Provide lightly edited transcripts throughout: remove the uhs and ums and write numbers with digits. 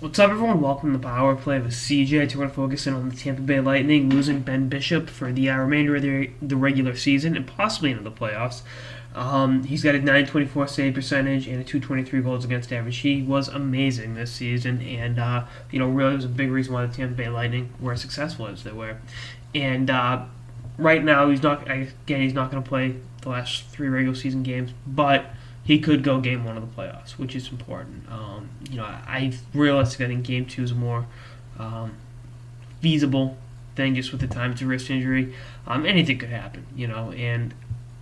What's up, everyone? Welcome to the Power Play with CJ. Today we're going to focus in on the Tampa Bay Lightning losing Ben Bishop for the remainder of the regular season and possibly into the playoffs. He's got a 924 save percentage and a 223 goals against average. He was amazing this season, and really was a big reason why the Tampa Bay Lightning were as successful as they were. And right now, he's not going to play the last 3 regular season games, but he could go game 1 of the playoffs, which is important. I realistically think game 2 is a more feasible thing just with the time to wrist injury. Anything could happen, and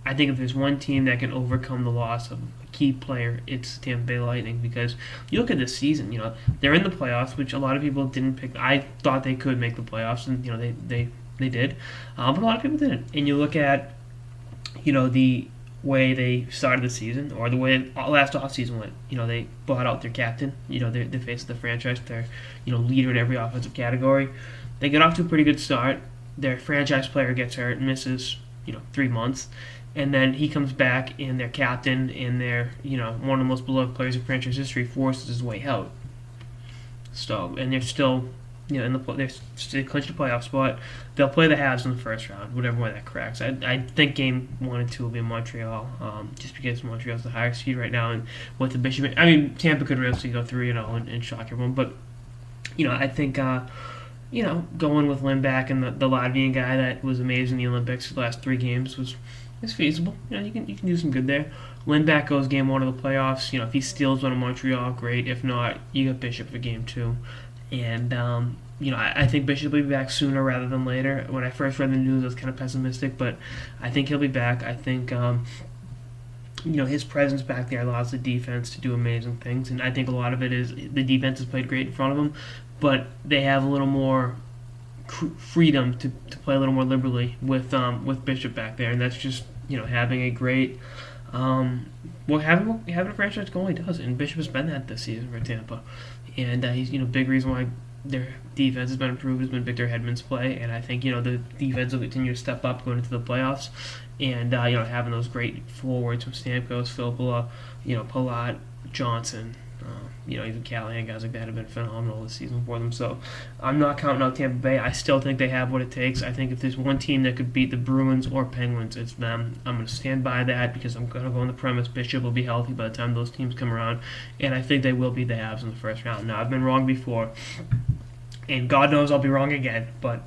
I think if there's one team that can overcome the loss of a key player, it's Tampa Bay Lightning, because you look at this season, they're in the playoffs, which a lot of people didn't pick. I thought they could make the playoffs, and they did, but a lot of people didn't. And you look at the way they started the season, or the way last offseason went. They bought out their captain, the face of the franchise, their leader in every offensive category. They get off to a pretty good start. Their franchise player gets hurt and misses 3 months, and then he comes back, and their captain and their one of the most beloved players in franchise history forces his way out. So, and they're still they clinched a playoff spot. They'll play the Habs in the first round, whatever way that cracks. I think game 1 and 2 will be in Montreal, just because Montreal's the higher seed right now, and with the Bishop, Tampa could realistically go 3-0 and shock everyone. But I think going with Lindback and the Latvian guy that was amazing in the Olympics for the last 3 games is feasible. You can do some good there. Lindback goes game 1 of the playoffs. If he steals one in Montreal, great. If not, you got Bishop for game 2. And, I think Bishop will be back sooner rather than later. When I first read the news, I was kind of pessimistic, but I think he'll be back. I think, his presence back there allows the defense to do amazing things, and I think a lot of it is the defense has played great in front of him, but they have a little more freedom to play a little more liberally with Bishop back there, and that's just, having a great having a franchise goalie does, and Bishop has been that this season for Tampa, and he's big reason why their defense has been improved has been Victor Hedman's play, and I think the defense will continue to step up going into the playoffs, and having those great forwards from Stamkos, Filppula, Palat, Johnson. Even Callahan, guys like that have been phenomenal this season for them. So I'm not counting out Tampa Bay. I still think they have what it takes. I think if there's one team that could beat the Bruins or Penguins, it's them. I'm going to stand by that because I'm going to go on the premise Bishop will be healthy by the time those teams come around, and I think they will beat the Habs in the first round. Now, I've been wrong before, and God knows I'll be wrong again, but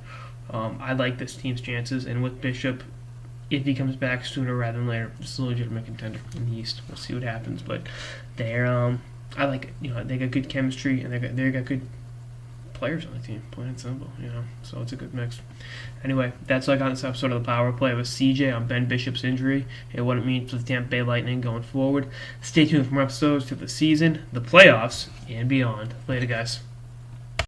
I like this team's chances, and with Bishop, if he comes back sooner rather than later, it's a legitimate contender in the East. We'll see what happens, but they're I like it. They got good chemistry, and they got good players on the team, plain and simple, so it's a good mix. Anyway, that's all I got in this episode of the Power Play with CJ on Ben Bishop's injury and what it means for the Tampa Bay Lightning going forward. Stay tuned for more episodes to the season, the playoffs, and beyond. Later, guys.